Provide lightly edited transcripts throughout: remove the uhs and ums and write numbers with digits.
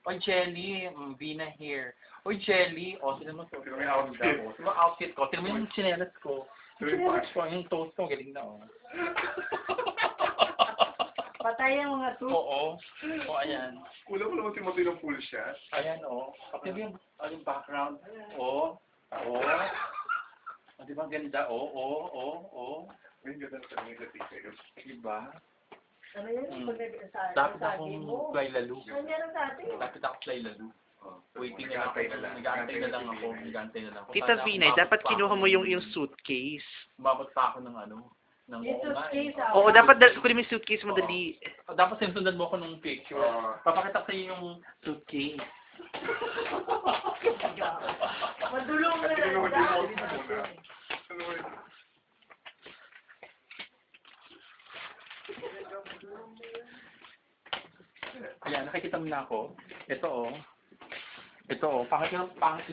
Oy, Jelly, Vina here. Oy, Jelly. O, sino mo to? Sino may outfit? Sino mo outfit ko? Sino mo yung chinelas ko? Sino Yung yung chinelas ko, yung toast ko, galing na, oh. Patay ang mga to. Oo. O, ayan. Kulang mo naman Timothy ng full shot. Ayan, oh. Pati yung background. Oh. Oh. O, di ba ganda? Oh. May ganda na sa mga tika. Diba? Ano yan? Dapat akong fly lalo. Ano yan ang dati? Dapat ako fly lalo. Waiting na lang ako. Nag-aantay na lang ako. Nag-aantay na lang ako. Tita Sana Vinay, umabot dapat pa kinuha ako mo ng- yung suitcase. Umabot pa ako ng ano. Ng Yung suitcase, ah. Oo, dapat kunin mo yung suitcase mo dali. Dapat sinusundan mo ako ng picture. Oo. Papakita ko sa iyo yung suitcase. Madulong na At lang. kinuha din mo muna. Ano ba yun? Ayan, nakikita mo na ako. Ito oh. Ito oh. Pangit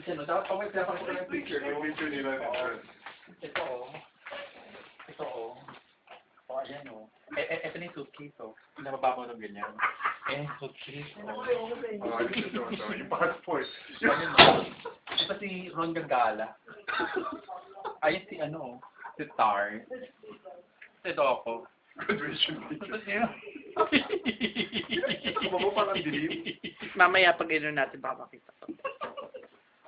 siya no. Dapat pawait na ako ng picture. Yung picture nila. Ito oh. Ito oh. Oh, ayan oh. Ito na yung suitcase oh. Nababa ko ng ganyan. Suitcase oh. Ito. Yung passport. Ayun oh. Ito si Ron Gagala. Ayun si ano oh. Si Tar. Ito ako. Graduation picture. Ito siya. Kumabo pa ng dilim. Mamaya pag ano natin, baka makita ko.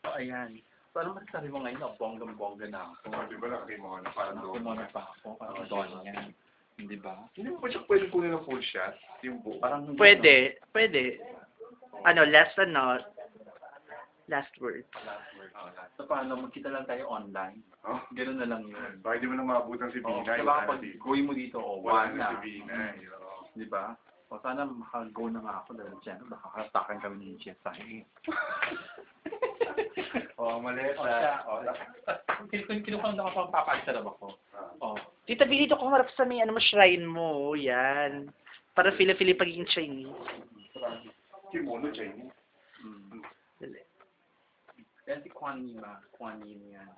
Oh, ayan. So, ano masasabi mo ngayon? Oh, bonggang-bongga na ako. Di ba nakakimo na parang doon? Nakimona pa ako. Parang doon yan. Hindi ba? Hindi mo ba siya pwede kunin ng full shot? Yung buo? Parang Pwede. Ano, last word. So, paano? Magkita lang tayo online. Oh. Ganun na lang yun. Baka di mo na maabutan si Oh, Bina. diba kapag gawin mo dito, Wala na wala. si Bina. Di ba? O sana maka-go na nga ako dahil dyan. Baka kastakan kami ni Chef Sahi. Mali. Kinukuha na ako papagsalab ako. Oh. Tita Billy, dito kumarap sa may ano mo, shrine mo. Yan. Para feel pagiging Chinese. Kimono, Chinese. Dali. Yan si Kuan Yin ba? Kuan Yin yan.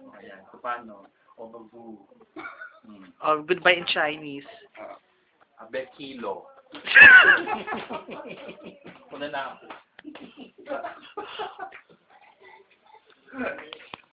O, ayan. So, paano? O, babu. Oh, goodbye in Chinese. Abe kilo. Una na ako.